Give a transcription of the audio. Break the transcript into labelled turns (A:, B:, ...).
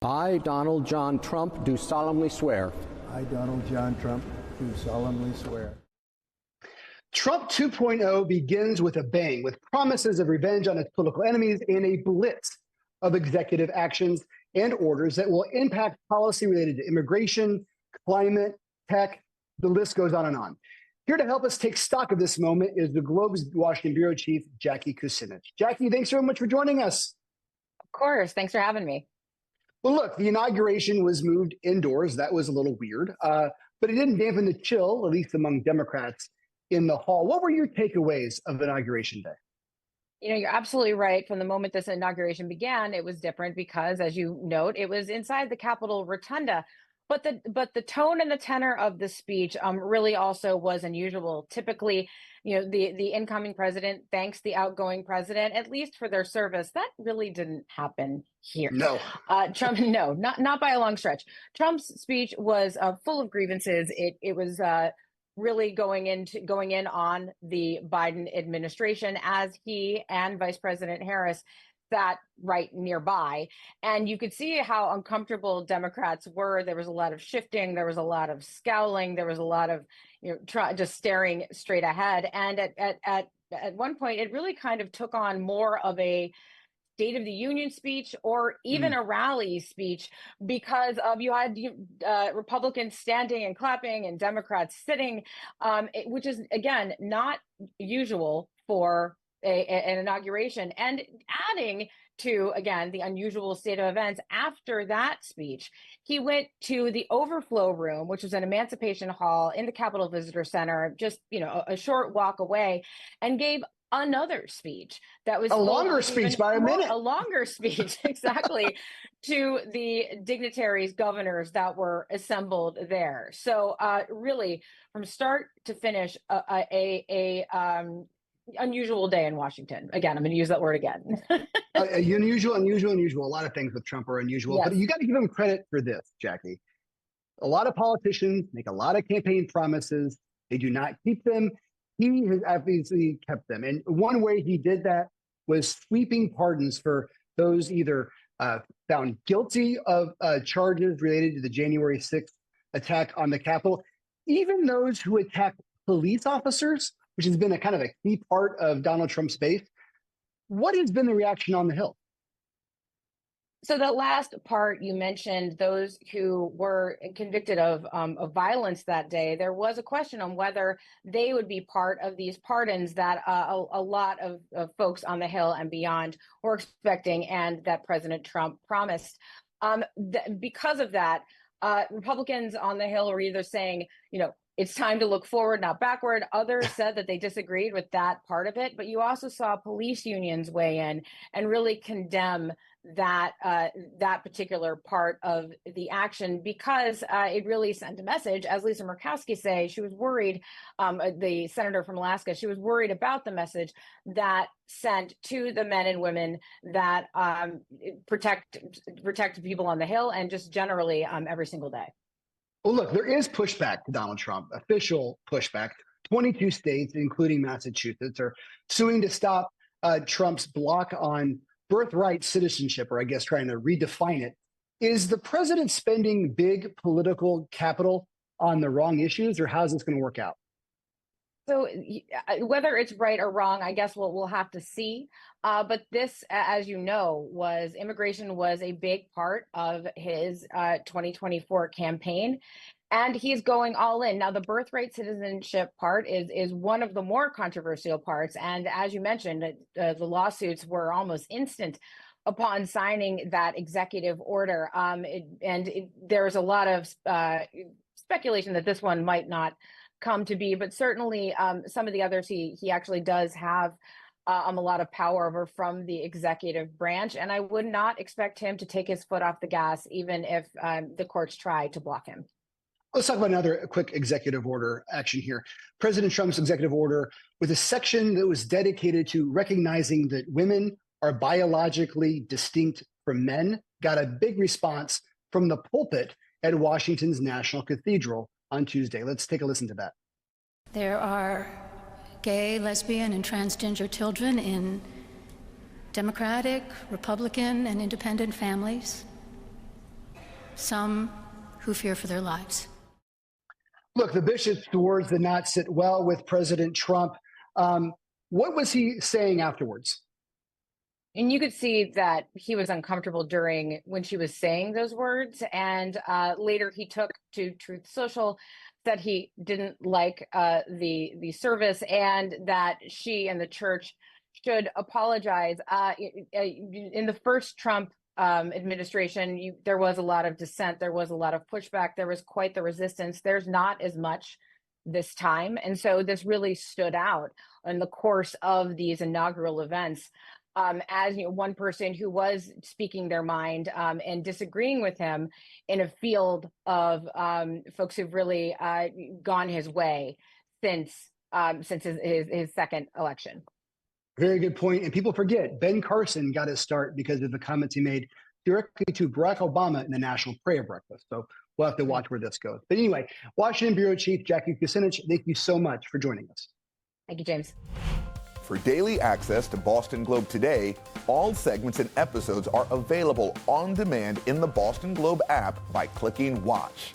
A: I, Donald John Trump, do solemnly swear.
B: I, Donald John Trump, do solemnly swear.
C: Trump 2.0 begins with a bang, with promises of revenge on its political enemies and a blitz of executive actions and orders that will impact policy related to immigration, climate, tech. The list goes on and on. Here to help us take stock of this moment is the Globe's Washington bureau chief, Jackie Kucinich. Jackie, thanks very much for joining us.
D: Of course. Thanks for having me.
C: Well, look, the inauguration was moved indoors. That was a little weird, but it didn't dampen the chill, at least among Democrats in the hall. What were your takeaways of Inauguration Day?
D: You know, you're absolutely right. From the moment this inauguration began, it was different because, as you note, it was inside the Capitol Rotunda. But the tone and the tenor of the speech really also was unusual. Typically, you know, the incoming president thanks the outgoing president, at least for their service. That really didn't happen here.
C: No.
D: Trump, no, not by a long stretch. Trump's speech was full of grievances. It was really going in on the Biden administration, as he and Vice President Harris sat right nearby. And you could see how uncomfortable Democrats were. There was a lot of shifting. There was a lot of scowling. There was a lot of, just staring straight ahead. And at one point, it really kind of took on more of a State of the Union speech or even a rally speech, because you had Republicans standing and clapping and Democrats sitting, which is, again, not usual for an inauguration. And adding to, again, the unusual state of events, after that speech, he went to the overflow room, which was an Emancipation Hall in the Capitol Visitor Center, just, a short walk away, and gave another speech that was
C: a longer speech by a minute.
D: A longer speech, exactly, to the dignitaries, governors that were assembled there. So really, from start to finish, unusual day in Washington. Again, I'm going to use that word again.
C: Unusual. A lot of things with Trump are unusual, yes. But you got to give him credit for this, Jackie. A lot of politicians make a lot of campaign promises. They do not keep them. He has obviously kept them. And one way he did that was sweeping pardons for those either found guilty of charges related to the January 6th attack on the Capitol, even those who attacked police officers, which has been a kind of a key part of Donald Trump's base. What has been the reaction on the Hill?
D: So the last part you mentioned, those who were convicted of violence that day, there was a question on whether they would be part of these pardons that a lot of folks on the Hill and beyond were expecting, and that President Trump promised. Because of that, Republicans on the Hill were either saying, it's time to look forward, not backward. Others said that they disagreed with that part of it. But you also saw police unions weigh in and really condemn that particular part of the action, because it really sent a message. As Lisa Murkowski say, she was worried, the senator from Alaska, she was worried about the message that sent to the men and women that protect people on the Hill and just generally every single day.
C: Well, look, there is pushback to Donald Trump, official pushback. 22 states, including Massachusetts, are suing to stop Trump's block on birthright citizenship, or I guess trying to redefine it. Is the president spending big political capital on the wrong issues, or how's this going to work out?
D: So whether it's right or wrong, I guess we'll have to see. But this, as you know, immigration was a big part of his 2024 campaign, and he's going all in. Now, the birthright citizenship part is one of the more controversial parts. And as you mentioned, the lawsuits were almost instant upon signing that executive order. There's a lot of speculation that this one might not come to be, but certainly some of the others he actually does have a lot of power over from the executive branch, and I would not expect him to take his foot off the gas, even if the courts try to block him.
C: Let's talk about another quick executive order action here. President Trump's executive order with a section that was dedicated to recognizing that women are biologically distinct from men got a big response from the pulpit at Washington's National Cathedral on Tuesday. Let's take a listen to that.
E: There are gay, lesbian, and transgender children in Democratic, Republican, and independent families. some who fear for their lives.
C: Look, the bishop's words did not sit well with President Trump. What was he saying afterwards?
D: And you could see that he was uncomfortable when she was saying those words. And later he took to Truth Social, that he didn't like the service, and that she and the church should apologize. In the first Trump administration, there was a lot of dissent. There was a lot of pushback. There was quite the resistance. There's not as much this time. And so this really stood out in the course of these inaugural events. As one person who was speaking their mind and disagreeing with him in a field of folks who've really gone his way since his second election.
C: Very good point. And people forget, Ben Carson got his start because of the comments he made directly to Barack Obama in the National Prayer Breakfast. So we'll have to watch where this goes. But anyway, Washington Bureau Chief Jackie Kucinich, thank you so much for joining us.
D: Thank you, James.
F: For daily access to Boston Globe Today, all segments and episodes are available on demand in the Boston Globe app by clicking Watch.